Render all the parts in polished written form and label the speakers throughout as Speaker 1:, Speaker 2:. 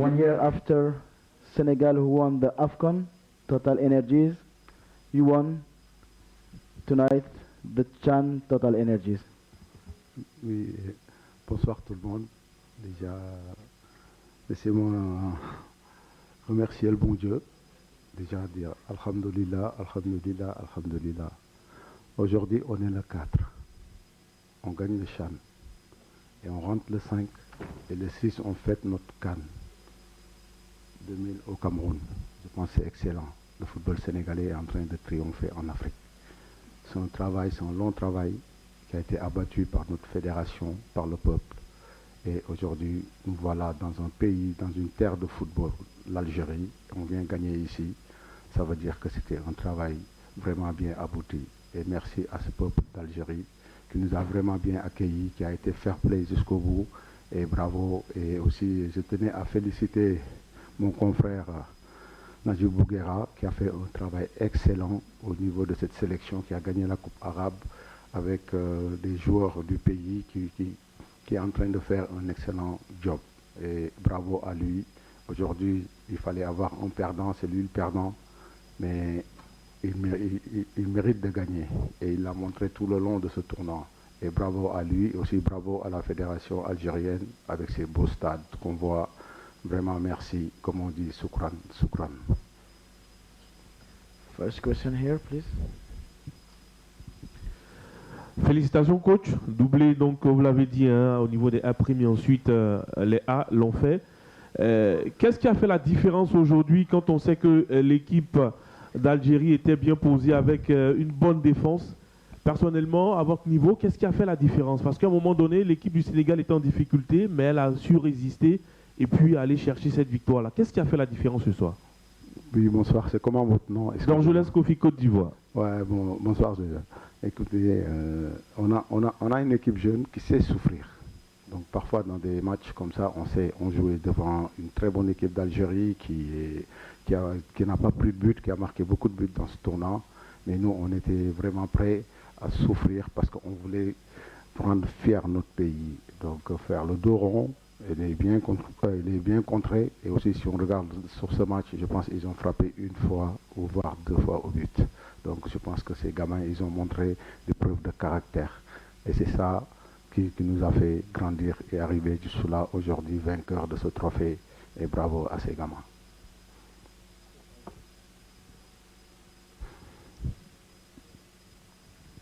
Speaker 1: 1 year after Senegal who won the AFCON, Total Energies, you won tonight the Chan Total Energies.
Speaker 2: Oui, bonsoir tout le monde. Déjà, laissez-moi remercier le bon Dieu. Déjà dire Alhamdulillah, Alhamdulillah, Alhamdulillah. Aujourd'hui, on est le 4. On gagne le Chan. Et on rentre le 5. Et le 6, on fête notre Cannes 2000 au Cameroun. Je pense que c'est excellent. Le football sénégalais est en train de triompher en Afrique. C'est un travail, c'est un long travail qui a été abattu par notre fédération, par le peuple. Et aujourd'hui, nous voilà dans un pays, dans une terre de football, l'Algérie. On vient gagner ici. Ça veut dire que c'était un travail vraiment bien abouti. Et merci à ce peuple d'Algérie qui nous a vraiment bien accueillis, qui a été fair play jusqu'au bout. Et bravo. Et aussi, je tenais à féliciter mon confrère Najib Bouguera qui a fait un travail excellent au niveau de cette sélection qui a gagné la Coupe arabe avec des joueurs du pays qui est en train de faire un excellent job. Et bravo à lui. Aujourd'hui, il fallait avoir un perdant, c'est lui le perdant, mais il mérite de gagner. Et il l'a montré tout le long de ce tournoi. Et bravo à lui, aussi bravo à la fédération algérienne avec ses beaux stades qu'on voit. Vraiment merci, comme on dit, soukran, soukran.
Speaker 1: First question here, please.
Speaker 3: Félicitations coach, doublé donc vous l'avez dit hein, au niveau des A' et ensuite les A l'ont fait. Qu'est-ce qui a fait la différence aujourd'hui quand on sait que l'équipe d'Algérie était bien posée avec une bonne défense? Personnellement, à votre niveau, qu'est-ce qui a fait la différence? Parce qu'à un moment donné, l'équipe du Sénégal était en difficulté, mais elle a su résister et puis aller chercher cette victoire-là. Qu'est-ce qui a fait la différence ce soir?
Speaker 2: Oui, bonsoir. C'est comment votre nom?
Speaker 3: Dorgelès Kofi, Côte d'Ivoire.
Speaker 2: Ouais, bon, bonsoir déjà. Écoutez, on a une équipe jeune qui sait souffrir. Donc parfois dans des matchs comme ça, on jouait devant une très bonne équipe d'Algérie qui n'a pas pris de but, qui a marqué beaucoup de buts dans ce tournoi. Mais nous, on était vraiment prêts à souffrir parce qu'on voulait rendre fier notre pays. Donc faire le dos rond, il est bien contré. Et aussi si on regarde sur ce match, je pense qu'ils ont frappé une fois ou voire 2 fois au but. Donc je pense que ces gamins, ils ont montré des preuves de caractère. Et c'est ça qui nous a fait grandir et arriver jusque-là aujourd'hui, vainqueur de ce trophée. Et bravo à ces gamins.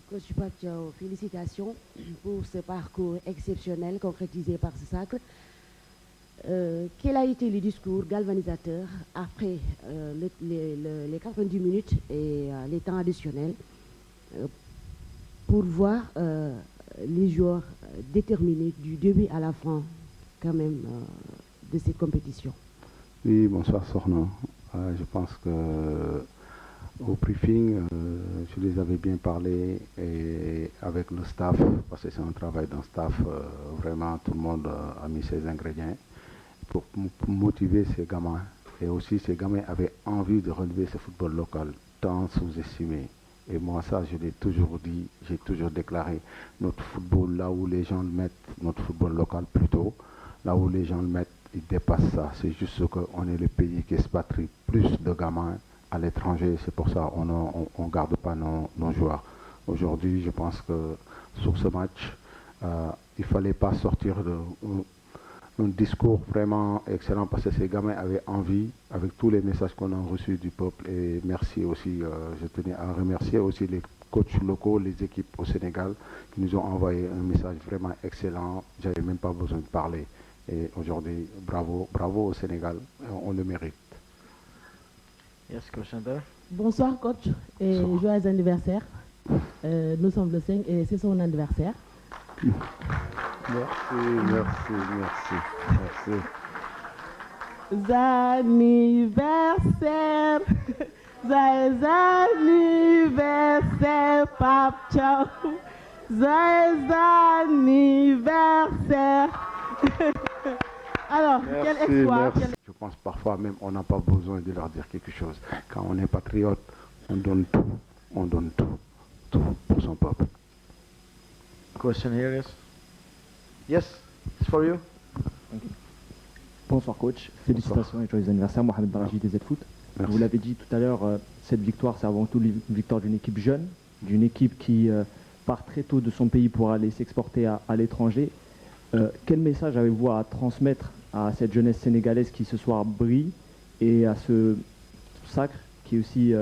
Speaker 4: Coach Pape, félicitations pour ce parcours exceptionnel concrétisé par ce cercle. Quel a été le discours galvanisateur après les 90 minutes et les temps additionnels pour voir les joueurs déterminés du début à la fin quand même de cette compétition?
Speaker 2: Oui, bonsoir Sorna. Je pense que au briefing, je les avais bien parlé et avec le staff, parce que c'est un travail d'un staff, vraiment tout le monde a mis ses ingrédients pour motiver ces gamins. Et aussi ces gamins avaient envie de relever ce football local, tant sous-estimé. Et moi ça, je l'ai toujours dit, j'ai toujours déclaré, notre football, là où les gens le mettent, notre football local plutôt, là où les gens le mettent, ils dépassent ça. C'est juste qu'on est le pays qui expatrie plus de gamins à l'étranger, c'est pour ça qu'on ne garde pas nos joueurs. Aujourd'hui, je pense que sur ce match, il ne fallait pas sortir d'un discours vraiment excellent parce que ces gamins avaient envie, avec tous les messages qu'on a reçus du peuple. Et merci aussi, je tenais à remercier aussi les coachs locaux, les équipes au Sénégal qui nous ont envoyé un message vraiment excellent. Je n'avais même pas besoin de parler. Et aujourd'hui, bravo, bravo au Sénégal, on le mérite.
Speaker 1: Yes, question there.
Speaker 5: Bonsoir coach et joyeux anniversaire. Nous sommes le 5 et c'est son anniversaire.
Speaker 2: Merci.
Speaker 5: Anniversaire, joyeux anniversaire, Pape Thiaw. Joyeux anniversaire. Alors, quel exploit.
Speaker 2: Je pense parfois même on n'a pas besoin de leur dire quelque chose. Quand on est patriote, on donne tout pour son peuple.
Speaker 1: Question here is, yes, it's for you. Thank you.
Speaker 6: Bonsoir coach, félicitations et joyeux anniversaire, Mohamed Baraji des Z-Foot. Vous l'avez dit tout à l'heure, cette victoire c'est avant tout une victoire d'une équipe jeune, d'une équipe qui part très tôt de son pays pour aller s'exporter à l'étranger. Quel message avez-vous à transmettre à cette jeunesse sénégalaise qui ce soir brille et à ce sacre qui aussi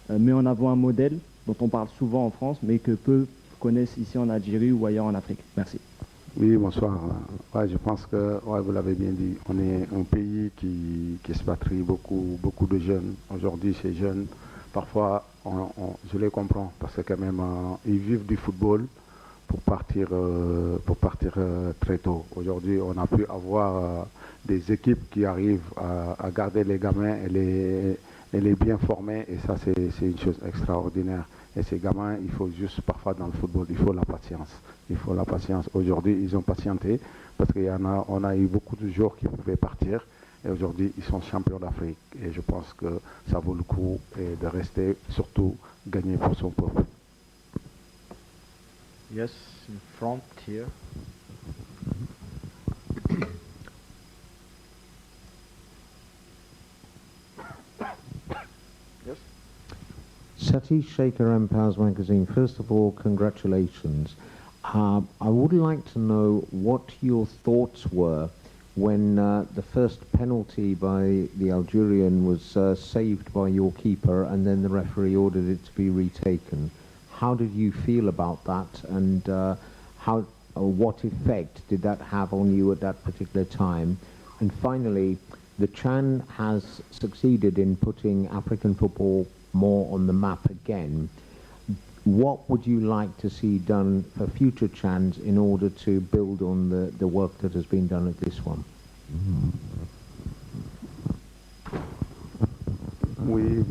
Speaker 6: met en avant un modèle dont on parle souvent en France mais que peu connaissent ici en Algérie ou ailleurs en Afrique? Merci.
Speaker 2: Oui, bonsoir. Ouais, je pense que vous l'avez bien dit, on est un pays qui expatrie beaucoup de jeunes. Aujourd'hui, ces jeunes, parfois, je les comprends parce que quand même, ils vivent du football pour partir très tôt. Aujourd'hui, on a pu avoir des équipes qui arrivent à garder les gamins et les bien former, et ça, c'est une chose extraordinaire. Et ces gamins, il faut juste, parfois dans le football, il faut la patience. Il faut la patience. Aujourd'hui, ils ont patienté parce qu'on a eu beaucoup de joueurs qui pouvaient partir. Et aujourd'hui, ils sont champions d'Afrique. Et je pense que ça vaut le coup de rester, surtout, gagner pour son peuple.
Speaker 1: Yes, in front here. Yes.
Speaker 7: Satish Shekhar, Empowers Magazine. First of all, congratulations. I would like to know what your thoughts were when the first penalty by the Algerian was saved by your keeper and then the referee ordered it to be retaken. How did you feel about that, and what effect did that have on you at that particular time? And finally, the CHAN has succeeded in putting African football more on the map again. What would you like to see done for future CHANs in order to build on the work that has been done at this one?
Speaker 2: Oui,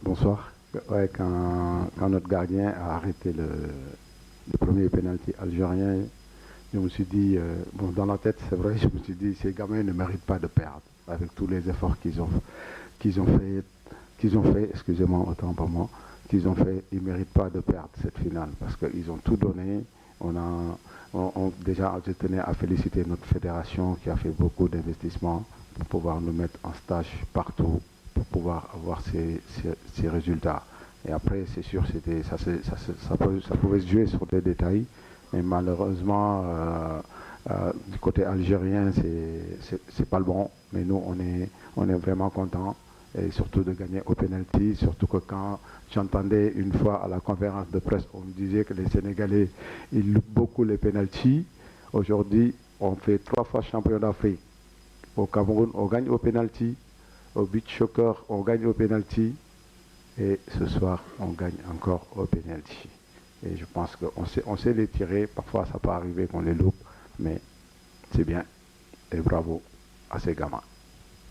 Speaker 2: bonsoir. Ouais, quand notre gardien a arrêté le premier pénalty algérien, je me suis dit, dans la tête, c'est vrai, je me suis dit, ces gamins ne méritent pas de perdre, avec tous les efforts qu'ils ont fait, excusez-moi, autant pour moi, qu'ils ont fait, ils ne méritent pas de perdre cette finale, parce qu'ils ont tout donné. Déjà, je tenais à féliciter notre fédération qui a fait beaucoup d'investissements pour pouvoir nous mettre en stage partout, pour pouvoir avoir ces résultats. Et après, c'est sûr, ça pouvait se jouer sur des détails, mais malheureusement, du côté algérien, c'est pas le bon. Mais nous, on est vraiment contents, et surtout de gagner au penalty, surtout que quand j'entendais une fois à la conférence de presse, on me disait que les Sénégalais, ils louent beaucoup les penalty. Aujourd'hui, on fait 3 fois champion d'Afrique. Au Cameroun, on gagne au penalty. Au beach soccer, on gagne au penalty. Et ce soir, on gagne encore au penalty. Et je pense qu'on sait les tirer. Parfois, ça peut arriver qu'on les loupe, mais c'est bien. Et bravo à ces gamins.